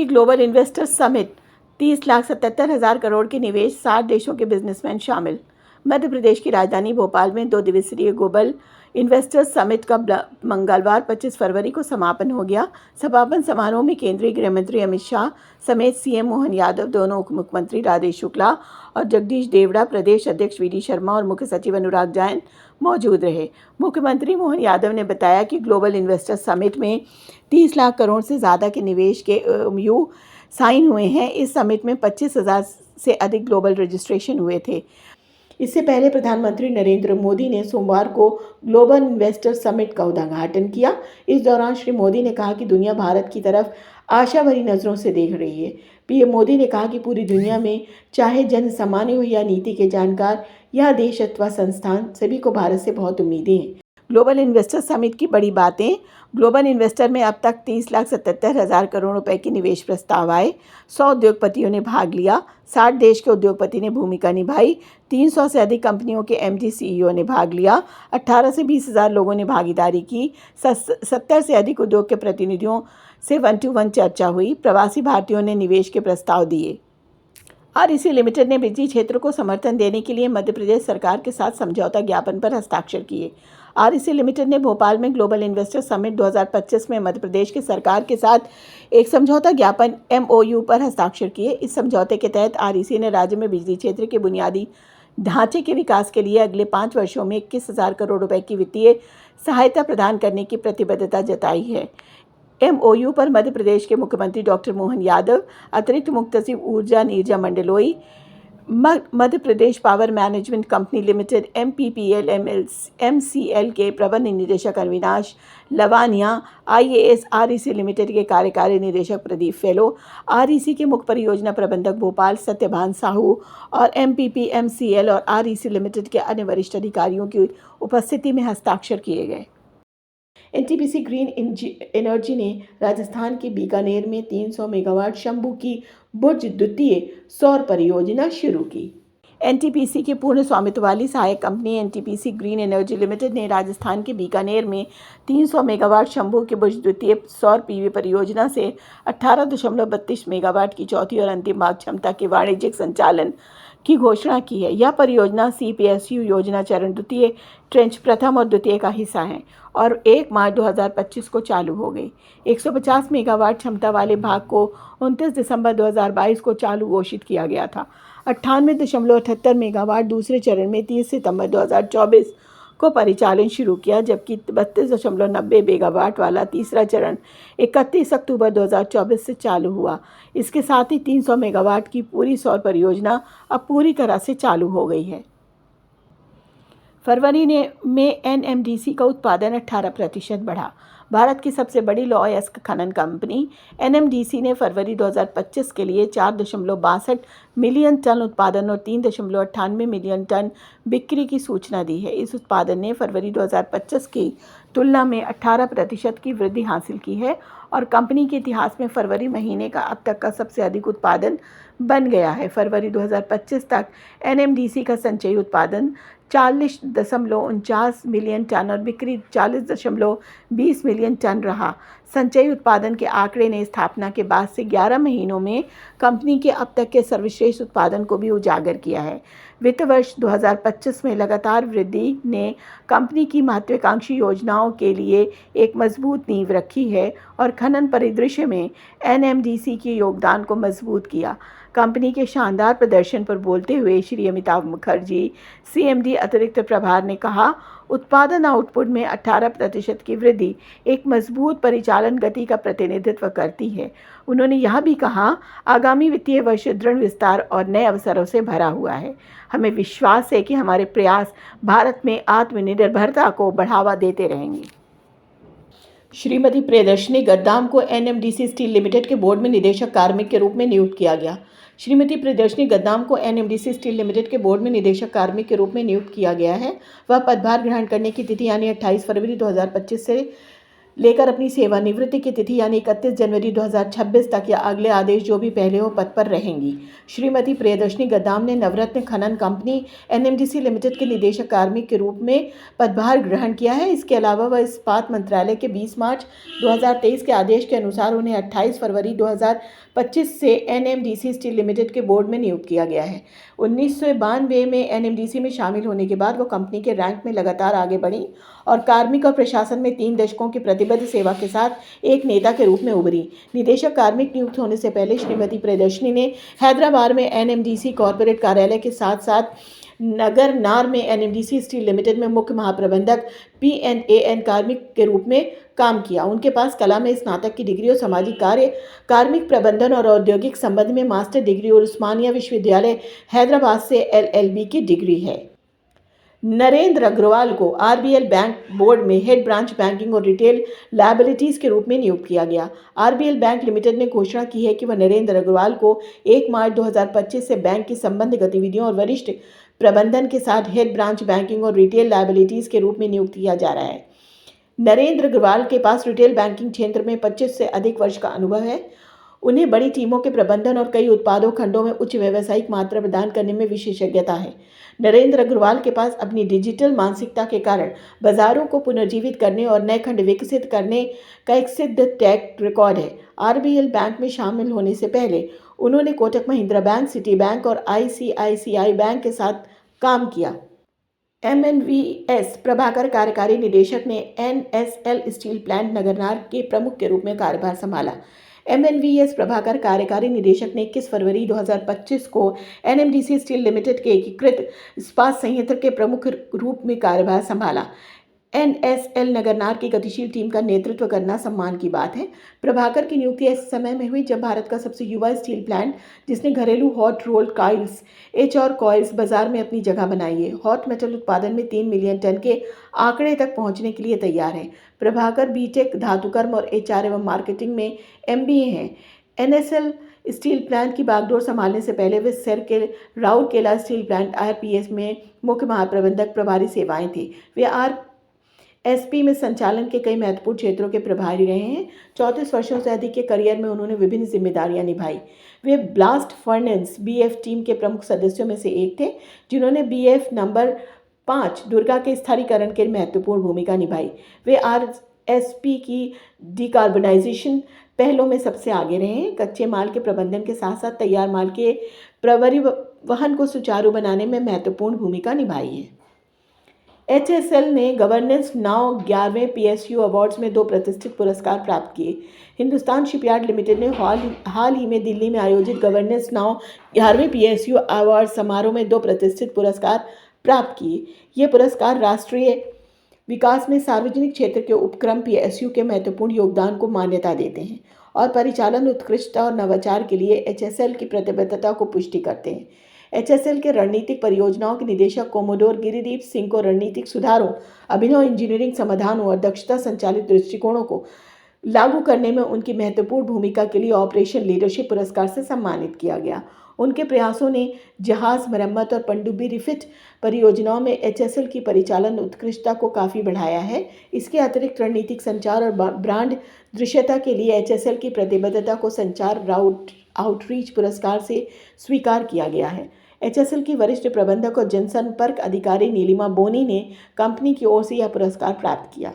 Global investors summit 30,77,000 crore के निवेश, 60 देशों के बिजनेसमैन शामिल। मध्य प्रदेश की राजधानी भोपाल में 2 दिवसीय ग्लोबल इन्वेस्टर्स समिट का मंगलवार 25 फरवरी को समापन हो गया। समापन समारोह में केंद्रीय गृह मंत्री अमित शाह समेत सीएम मोहन यादव, दोनों उप मुख्यमंत्री राजेश शुक्ला और जगदीश देवड़ा, प्रदेश अध्यक्ष वीडी शर्मा और मुख्य सचिव अनुराग जैन मौजूद रहे। मुख्यमंत्री मोहन यादव ने बताया कि ग्लोबल इन्वेस्टर्स समिट में 30 लाख करोड़ से ज़्यादा के निवेश के MOU साइन हुए हैं। इस समिट में 25,000 से अधिक ग्लोबल रजिस्ट्रेशन हुए थे। इससे पहले प्रधानमंत्री नरेंद्र मोदी ने सोमवार को ग्लोबल इन्वेस्टर समिट का उद्घाटन किया। इस दौरान श्री मोदी ने कहा कि दुनिया भारत की तरफ आशा भरी नज़रों से देख रही है। पीएम मोदी ने कहा कि पूरी दुनिया में चाहे जन सामान्य हो या नीति के जानकार या देश अथवा संस्थान, सभी को भारत से बहुत उम्मीदें हैं। ग्लोबल इन्वेस्टर समिट की बड़ी बातें। ग्लोबल इन्वेस्टर में अब तक 30,77,000 करोड़ रुपए के निवेश प्रस्ताव आए। 100 उद्योगपतियों ने भाग लिया। 60 देश के उद्योगपति ने भूमिका निभाई। 300 से अधिक कंपनियों के MD CEO ने भाग लिया। 18 से 20,000 लोगों ने भागीदारी की। 70 से अधिक उद्योग के प्रतिनिधियों से 1-to-1 चर्चा हुई। प्रवासी भारतीयों ने निवेश के प्रस्ताव दिए। REC लिमिटेड ने बिजली क्षेत्र को समर्थन देने के लिए मध्य प्रदेश सरकार के साथ समझौता ज्ञापन पर हस्ताक्षर किए। REC लिमिटेड ने भोपाल में ग्लोबल इन्वेस्टर समिट 2025 में मध्य प्रदेश की सरकार के साथ एक समझौता ज्ञापन MOU पर हस्ताक्षर किए। इस समझौते के तहत REC ने राज्य में बिजली क्षेत्र के बुनियादी ढांचे के विकास के लिए अगले 5 वर्षों में 21,000 करोड़ रुपए की वित्तीय सहायता प्रदान करने की प्रतिबद्धता जताई है। MOU पर मध्य प्रदेश के मुख्यमंत्री डॉक्टर मोहन यादव, अतिरिक्त मुख्य सचिव ऊर्जा Neeraja Mandloi, Madhya Pradesh power management company limited MPPL MCL के प्रबंध निदेशक Avinash Lavania, IAS REC limited के कार्यकारी निदेशक प्रदीप फेलो, REC के मुख्य परियोजना प्रबंधक भोपाल सत्यभान साहू और MPP MCL और REC लिमिटेड के अन्य वरिष्ठ अधिकारियों की उपस्थिति में हस्ताक्षर किए गए। NTPC ग्रीन एनर्जी ने राजस्थान के बीकानेर में 300 मेगावाट शंभू की बुर्ज द्वितीय सौर परियोजना शुरू की। NTPC के पूर्ण स्वामित्व वाली सहायक company NTPC green energy limited ने राजस्थान के बीकानेर में 300 मेगावाट शंभू के बुर्ज द्वितीय सौर PV परियोजना से 18.32 मेगावाट की चौथी और अंतिम भाग क्षमता के वाणिज्यिक संचालन की घोषणा की है। यह परियोजना CPSU योजना चरण द्वितीय ट्रेंच प्रथम और द्वितीय का हिस्सा है और 1 मार्च 2025 को चालू हो गई। 150 मेगावाट क्षमता वाले भाग को 29 दिसंबर 2022 को चालू घोषित किया गया था। 98.78 मेगावाट दूसरे चरण में 30 सितंबर 2024 को परिचालन शुरू किया, जबकि 32.90 मेगावाट वाला तीसरा चरण 31 अक्टूबर 2024 से चालू हुआ। इसके साथ ही 300 मेगावाट की पूरी सौर परियोजना अब पूरी तरह से चालू हो गई है। फरवरी में NMDC का उत्पादन 18% बढ़ा। भारत की सबसे बड़ी लौह अयस्क खनन कंपनी NMDC ने फरवरी 2025 के लिए 4.62 मिलियन टन उत्पादन और 3.98 मिलियन टन बिक्री की सूचना दी है। इस उत्पादन ने फरवरी 2025 की तुलना में 18% की वृद्धि हासिल की है और कंपनी के इतिहास में फरवरी महीने का अब तक का सबसे अधिक उत्पादन बन गया है। फरवरी 2025 तक NMDC का संचयी उत्पादन 40.49 मिलियन टन और बिक्री 40.20 मिलियन टन रहा। संचयी उत्पादन के आंकड़े ने स्थापना के बाद से 11 महीनों में कंपनी के अब तक के सर्वश्रेष्ठ उत्पादन को भी उजागर किया है। वित्त वर्ष 2025 में लगातार वृद्धि ने कंपनी की महत्वाकांक्षी योजनाओं के लिए एक मजबूत नींव रखी है और खनन परिदृश्य में NMDC के योगदान को मजबूत किया। कंपनी के शानदार प्रदर्शन पर बोलते हुए श्री अमिताभ मुखर्जी, CMD अतिरिक्त प्रभार ने कहा, उत्पादन आउटपुट में 18% की वृद्धि एक मजबूत परिचालन गति का प्रतिनिधित्व करती है। उन्होंने यह भी कहा, आगामी वित्तीय वर्ष दृढ़ विस्तार और नए अवसरों से भरा हुआ है। हमें विश्वास है कि हमारे प्रयास भारत में आत्मनिर्भरता को बढ़ावा देते रहेंगे। श्रीमती प्रियदर्शनी गद्दाम को NMDC स्टील लिमिटेड के बोर्ड में निदेशक कार्मिक के रूप में नियुक्त किया गया। श्रीमती प्रियदर्शनी गद्दाम को NMDC स्टील लिमिटेड के बोर्ड में निदेशक कार्मिक के रूप में नियुक्त किया गया है। वह पदभार ग्रहण करने की तिथि यानी 28 फरवरी 2025 से लेकर अपनी सेवानिवृत्ति की तिथि यानी 31 जनवरी 2026 तक या अगले आदेश जो भी पहले हो पद पर रहेंगी। श्रीमती प्रियदर्शनी गद्दाम ने नवरत्न खनन कंपनी एनएमडीसी लिमिटेड के निदेशक कार्मिक के रूप में पदभार ग्रहण किया है। इसके अलावा वह इस्पात मंत्रालय के 20 मार्च 2023 के आदेश के अनुसार उन्हें 28 फरवरी 2025 से एनएमडीसी स्टील लिमिटेड के बोर्ड में नियुक्त किया गया है। 1992 में एनएमडीसी में शामिल होने के बाद वो कंपनी के रैंक में लगातार आगे बढ़ी और कार्मिक और प्रशासन में 3 दशकों की प्रतिबद्ध सेवा के साथ एक नेता के रूप में उभरी। निदेशक कार्मिक नियुक्त होने से पहले श्रीमती प्रियदर्शनी ने हैदराबाद में एनएमडीसी कॉर्पोरेट कार्यालय के साथ साथ नगर नार में एनएमडीसी स्टील लिमिटेड में मुख्य महाप्रबंधक PNAN कार्मिक के रूप में काम किया। उनके पास कला में स्नातक की डिग्री और सामाजिक कार्य, कार्मिक प्रबंधन और औद्योगिक संबंध में मास्टर डिग्री और उस्मानिया विश्वविद्यालय हैदराबाद से LLB की डिग्री है। नरेंद्र अग्रवाल को RBL बैंक बोर्ड में हेड ब्रांच बैंकिंग और रिटेल लायबिलिटीज के रूप में नियुक्त किया गया। RBL बैंक लिमिटेड ने घोषणा की है कि वह नरेंद्र अग्रवाल को 1 मार्च 2025 से बैंक की संबंध गतिविधियों और वरिष्ठ प्रबंधन के साथ हेड ब्रांच बैंकिंग और रिटेल लायबिलिटीज के रूप में नियुक्त किया जा रहा है। नरेंद्र अग्रवाल के पास रिटेल बैंकिंग क्षेत्र में 25 से अधिक वर्ष का अनुभव है। उन्हें बड़ी टीमों के प्रबंधन और कई उत्पादों खंडों में उच्च व्यावसायिक मात्रा प्रदान करने में विशेषज्ञता है। नरेंद्र अग्रवाल के पास अपनी डिजिटल मानसिकता के कारण बाजारों को पुनर्जीवित करने और नए खंड विकसित करने का एक सिद्ध ट्रैक रिकॉर्ड है। RBL बैंक में शामिल होने से पहले उन्होंने Kotak Mahindra bank, city bank और ICICI बैंक के साथ काम किया। MNVS प्रभाकर कार्यकारी निदेशक ने NSL स्टील प्लांट नगरनार के प्रमुख के रूप में कार्यभार संभाला। MNVS प्रभाकर कार्यकारी निदेशक ने 21 फरवरी 2025 को NMDC स्टील लिमिटेड के एकीकृत इस्पात संयंत्र के प्रमुख रूप में कार्यभार संभाला। NSL नगरनार की गतिशील टीम का नेतृत्व करना सम्मान की बात है। प्रभाकर की नियुक्ति ऐसे समय में हुई जब भारत का सबसे युवा स्टील प्लांट, जिसने घरेलू hot rolled coils HR coils बाजार में अपनी जगह बनाई है, हॉट मेटल उत्पादन में 3 मिलियन टन के आंकड़े तक पहुंचने के लिए तैयार है। प्रभाकर BTech धातुकर्म और HR एवं मार्केटिंग में MBA हैं। NSL स्टील प्लांट की बागडोर संभालने से पहले वे सेर के राउरकेला स्टील प्लांट RPS में मुख्य महाप्रबंधक प्रभारी सेवाएं थी। वे SP में संचालन के कई महत्वपूर्ण क्षेत्रों के प्रभारी रहे हैं। 34 वर्षों से अधिक के करियर में उन्होंने विभिन्न जिम्मेदारियां निभाई। वे ब्लास्ट फर्नेस BF टीम के प्रमुख सदस्यों में से एक थे, जिन्होंने BF नंबर 5 दुर्गा के स्थायीकरण के महत्वपूर्ण भूमिका निभाई। वे RSP की डिकार्बनाइजेशन पहलों में सबसे आगे रहे हैं। कच्चे माल के प्रबंधन के साथ साथ तैयार माल के परिवहन को सुचारू बनाने में महत्वपूर्ण भूमिका निभाई है। HSL ने गवर्नेंस नाउ 11वें PSU अवार्ड्स में 2 प्रतिष्ठित पुरस्कार प्राप्त किए। हिंदुस्तान शिपयार्ड लिमिटेड ने हाल ही में दिल्ली में आयोजित गवर्नेंस नाउ 11वें PSU अवार्ड समारोह में 2 प्रतिष्ठित पुरस्कार प्राप्त किए। ये पुरस्कार राष्ट्रीय विकास में सार्वजनिक क्षेत्र के उपक्रम PSU के महत्वपूर्ण योगदान को मान्यता देते हैं और परिचालन उत्कृष्टता और नवाचार के लिए HSL की प्रतिबद्धता को पुष्टि करते हैं। HSL के रणनीतिक परियोजनाओं के निदेशक कोमोडोर गिरिदीप सिंह को रणनीतिक सुधारों, अभिनव इंजीनियरिंग समाधानों और दक्षता संचालित दृष्टिकोणों को लागू करने में उनकी महत्वपूर्ण भूमिका के लिए ऑपरेशन लीडरशिप पुरस्कार से सम्मानित किया गया। उनके प्रयासों ने जहाज मरम्मत और पनडुब्बी रिफिट परियोजनाओं में HSL की परिचालन उत्कृष्टता को काफ़ी बढ़ाया है। इसके अतिरिक्त रणनीतिक संचार और ब्रांड दृश्यता के लिए HSL की प्रतिबद्धता को संचार आउटरीच पुरस्कार से स्वीकार किया गया है। HSL की वरिष्ठ प्रबंधक और जनसंपर्क अधिकारी नीलिमा बोनी ने कंपनी की ओर से यह पुरस्कार प्राप्त किया।